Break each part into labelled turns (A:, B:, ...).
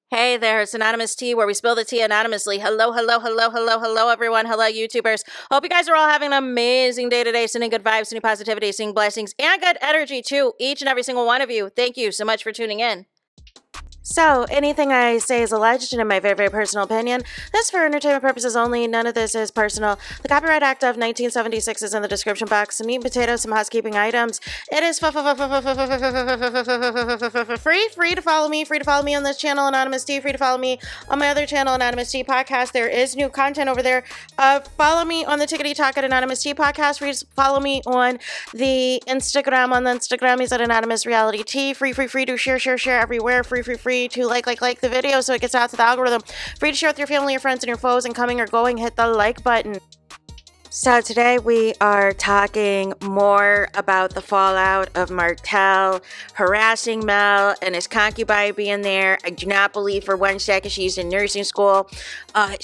A: Hey there, it's Anonymous Tea, where we spill the tea anonymously. Hello, everyone. Hello, YouTubers. Hope you guys are all having an amazing day today, sending good vibes, sending positivity, sending blessings, and good energy to each and every single one of you. Thank you so much for tuning in. So, anything I say is alleged and in my very, very personal opinion. This is for entertainment purposes only. None of this is personal. The Copyright Act of 1976 is in the description box. Some meat and potatoes, some housekeeping items. It is free to follow me. Free to follow me on this channel, Anonymous Tea. Free to follow me on my other channel, Anonymous Tea Podcast. There is new content over there. Follow me on the Tickety Talk at Anonymous Tea Podcast. Free to follow me on the Instagram. On the Instagram is at Anonymous Reality Tea. Free to share everywhere. Free to like the video so it gets out to the algorithm. Free to share with your family, your friends, and your foes, and coming or going, hit the like button. So today we are talking more about the fallout of Martell harassing Mel and his concubine being there. I do not believe for 1 second she's in nursing school. A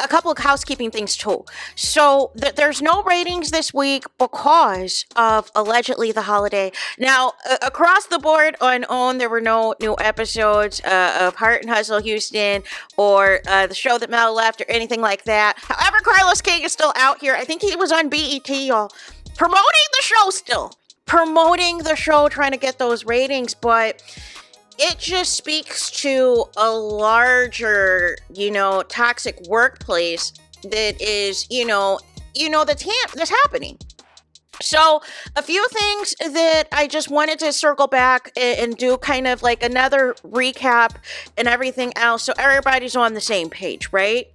A: couple of housekeeping things too. So there's no ratings this week because of allegedly the holiday. Now, across the board on OWN, there were no new episodes of Heart and Hustle Houston or the show that Mel left or anything like that. However, Carlos King is still out here. I think he was on BET, y'all, promoting the show still. Promoting the show, trying to get those ratings, but it just speaks to a larger, toxic workplace that is, that's happening. So a few things that I just wanted to circle back and do kind of like another recap and everything else so everybody's on the same page, right?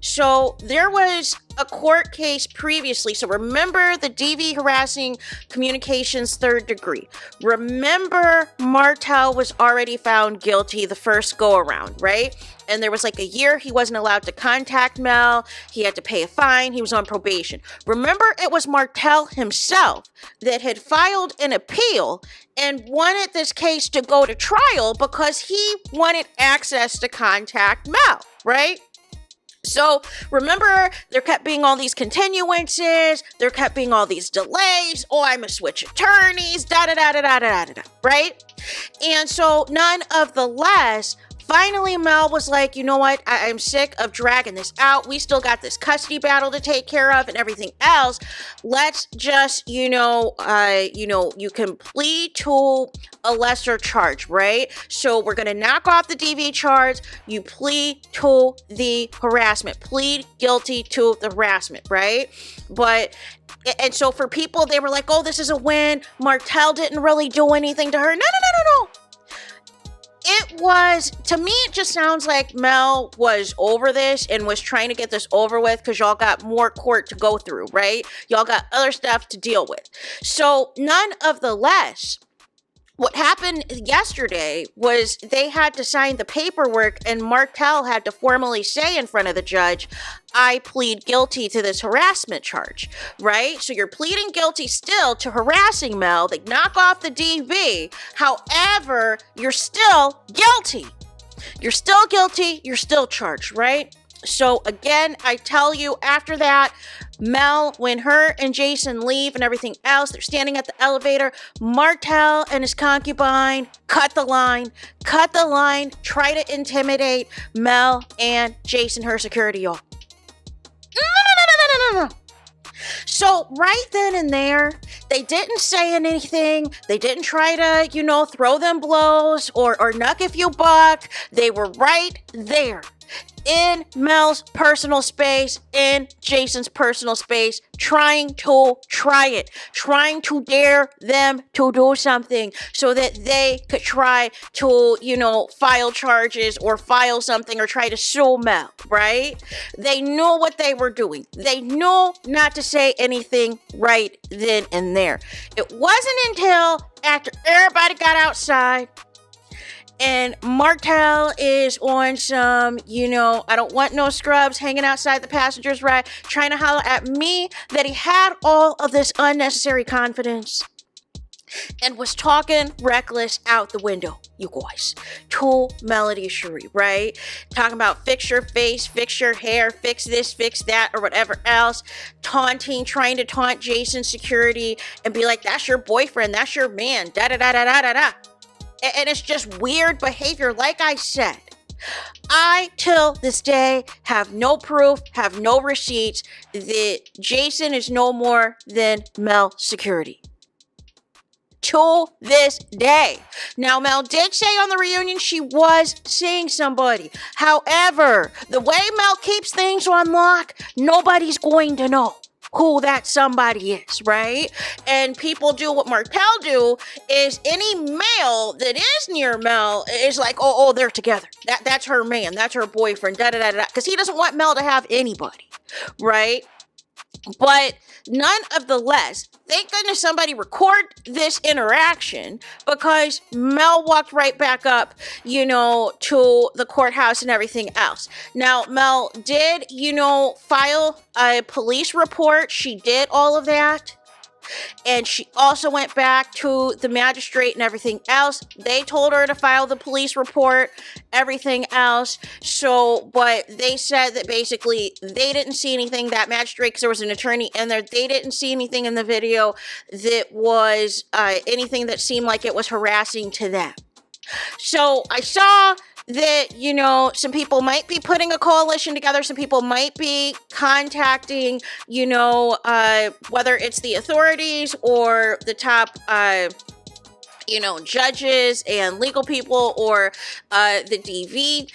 A: So there was a court case previously. So remember the DV harassing communications 3rd degree. Remember Martell was already found guilty the first go around, right? And there was like a year he wasn't allowed to contact Mel. He had to pay a fine. He was on probation. Remember, it was Martell himself that had filed an appeal and wanted this case to go to trial because he wanted access to contact Mel, right? So remember, there kept being all these continuances, there kept being all these delays. Oh, I'm gonna switch attorneys, right? And so none of the less, finally Mel was like, you know what, I'm sick of dragging this out. We still got this custody battle to take care of and everything else. Let's just, you can plead to a lesser charge, right? So we're going to knock off the DV charge. You plead to the harassment. Plead guilty to the harassment, right? And so for people, they were like, oh, this is a win. Martell didn't really do anything to her. No. It was, to me, it just sounds like Mel was over this and was trying to get this over with because y'all got more court to go through, right? Y'all got other stuff to deal with. So none of the less, what happened yesterday was they had to sign the paperwork and Martell had to formally say in front of the judge, I plead guilty to this harassment charge, right? So you're pleading guilty still to harassing Mel. They knock off the DV. However, you're still guilty. You're still guilty. You're still charged, right? So again, I tell you, after that, Mel, when her and Jason leave and everything else, they're standing at the elevator. Martell and his concubine cut the line, try to intimidate Mel and Jason, her security, y'all. No. So right then and there, they didn't say anything. They didn't try to, throw them blows or nuck if you buck. They were right there in Mel's personal space, in Jason's personal space, trying to dare them to do something so that they could try to, file charges or file something or try to sue Mel, right? They knew what they were doing. They knew not to say anything right then and there. It wasn't until after everybody got outside and Martell is on some, I don't want no scrubs hanging outside the passenger's ride, trying to holler at me that he had all of this unnecessary confidence and was talking reckless out the window, you guys, to Melody Cherie, right? Talking about fix your face, fix your hair, fix this, fix that, or whatever else. Taunting, trying to taunt Jason's security and be like, that's your boyfriend, that's your man, da-da-da-da-da-da-da. And it's just weird behavior, like I said. I, till this day, have no proof, have no receipts that Jason is no more than MEL security. To this day. Now, Mel did say on the reunion she was seeing somebody. However, the way Mel keeps things on lock, nobody's going to know who that somebody is, right? And people do what Martell do, is any male that is near Mel is like, oh, they're together. That's her man, that's her boyfriend, da-da-da-da, because he doesn't want Mel to have anybody, right? But none of the less, thank goodness somebody recorded this interaction, because Mel walked right back up, to the courthouse and everything else. Now, Mel did, file a police report. She did all of that. And she also went back to the magistrate and everything else. They told her to file the police report, everything else. So, but they said that basically they didn't see anything, that magistrate, because there was an attorney in there, they didn't see anything in the video that was anything that seemed like it was harassing to them. So I saw that, some people might be putting a coalition together. Some people might be contacting, whether it's the authorities or the top, judges and legal people, or the DV,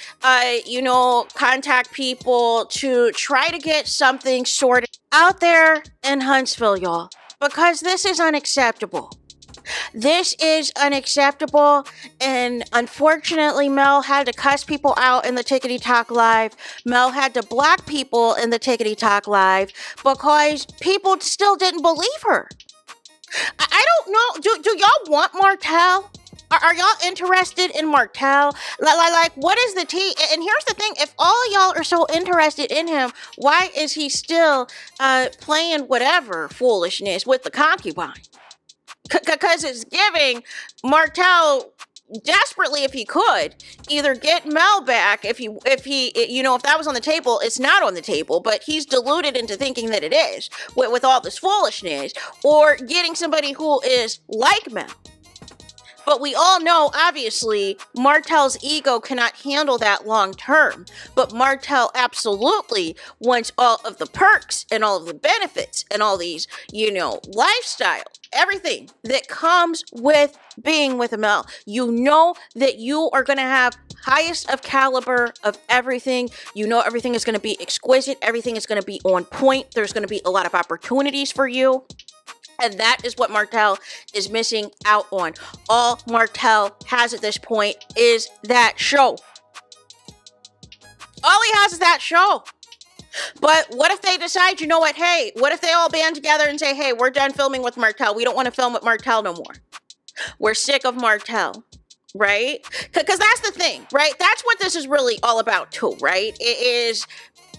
A: contact people to try to get something sorted out there in Huntsville, y'all, because this is unacceptable. This is unacceptable, and unfortunately, Mel had to cuss people out in the Tickety Talk Live. Mel had to block people in the Tickety Talk Live because people still didn't believe her. I don't know. Do y'all want Martell? Are y'all interested in Martell? Like, what is the tea? And here's the thing. If all y'all are so interested in him, why is he still playing whatever foolishness with the concubine? Because it's giving Martell desperately, if he could, either get Mel back. If that was on the table, it's not on the table, but he's deluded into thinking that it is with all this foolishness, or getting somebody who is like Mel. But we all know, obviously, Martell's ego cannot handle that long term. But Martell absolutely wants all of the perks and all of the benefits and all these, lifestyle, everything that comes with being with a Mel. You know that you are going to have highest of caliber of everything. Everything is going to be exquisite. Everything is going to be on point. There's going to be a lot of opportunities for you. And that is what Martell is missing out on. All Martell has at this point is that show. All he has is that show. But what if they decide, hey, what if they all band together and say, hey, we're done filming with Martell. We don't want to film with Martell no more. We're sick of Martell. Right? Because that's the thing, right? That's what this is really all about too, right? It is...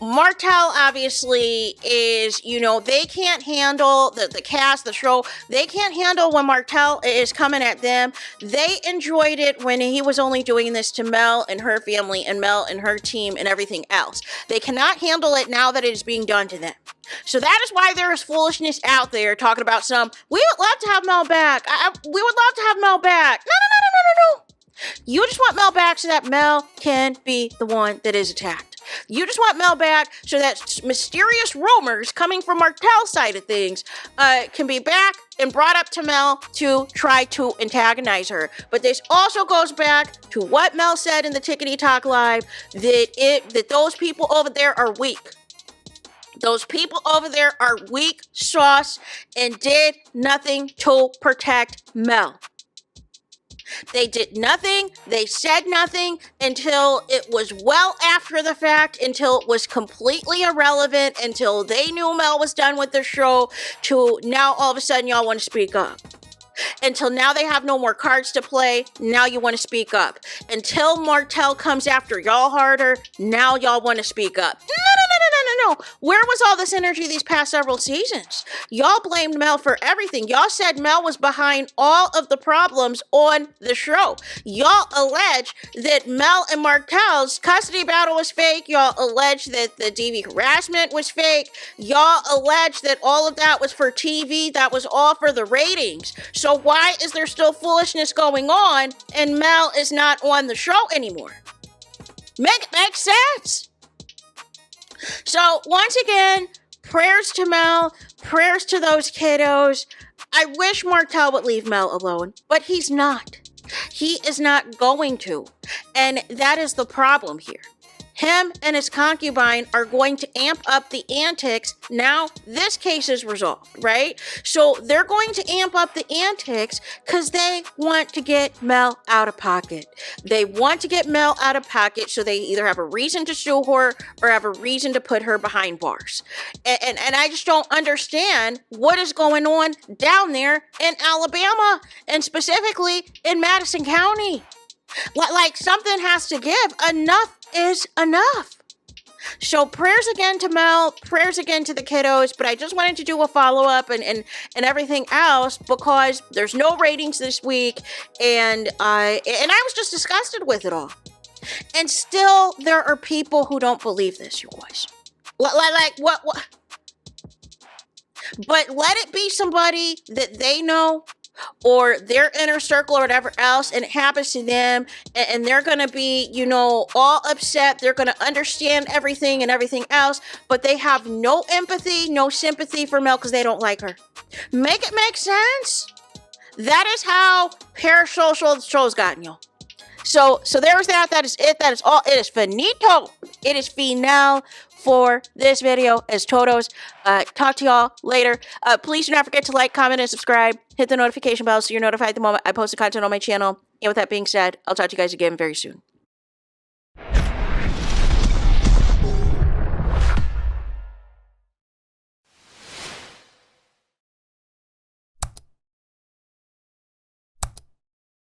A: Martell obviously is, they can't handle the cast, the show. They can't handle when Martell is coming at them. They enjoyed it when he was only doing this to Mel and her family and Mel and her team and everything else. They cannot handle it now that it is being done to them. So that is why there is foolishness out there talking about we would love to have Mel back. We would love to have Mel back. No. You just want Mel back so that Mel can be the one that is attacked. You just want Mel back so that mysterious rumors coming from Martell's side of things can be back and brought up to Mel to try to antagonize her. But this also goes back to what Mel said in the Tickety Talk Live, that those people over there are weak. Those people over there are weak sauce and did nothing to protect Mel. They did nothing, they said nothing until it was well after the fact, until it was completely irrelevant, until they knew Mel was done with the show, to now all of a sudden y'all want to speak up. Until now they have no more cards to play, now you want to speak up. Until Martell comes after y'all harder, now y'all want to speak up. No. Where was all this energy these past several seasons? Y'all blamed Mel for everything. Y'all said Mel was behind all of the problems on the show. Y'all allege that Mel and Martell's custody battle was fake. Y'all allege that the DV harassment was fake. Y'all allege that all of that was for TV. That was all for the ratings. So why is there still foolishness going on and Mel is not on the show anymore? Make sense. So once again, prayers to Mel, prayers to those kiddos. I wish Martell would leave Mel alone, but he's not. He is not going to. And that is the problem here. Him and his concubine are going to amp up the antics. Now this case is resolved, right? So they're going to amp up the antics because they want to get Mel out of pocket. They want to get Mel out of pocket so they either have a reason to sue her or have a reason to put her behind bars. And I just don't understand what is going on down there in Alabama and specifically in Madison County. Like something has to give. Enough is enough. So prayers again to Mel, prayers again to the kiddos, but I just wanted to do a follow-up and everything else because there's no ratings this week, and I was just disgusted with it all. And still, there are people who don't believe this, you guys. Like what? But let it be somebody that they know or their inner circle or whatever else, and it happens to them, and they're going to be, all upset. They're going to understand everything and everything else, but they have no empathy, no sympathy for Mel because they don't like her. Make it make sense. That is how parasocial the show's gotten you. So there's that. That is it. That is all. It is finito. It is final for this video as Totos. Talk to y'all later. Please do not forget to like, comment, and subscribe. Hit the notification bell so you're notified the moment I post the content on my channel. And with that being said, I'll talk to you guys again very soon.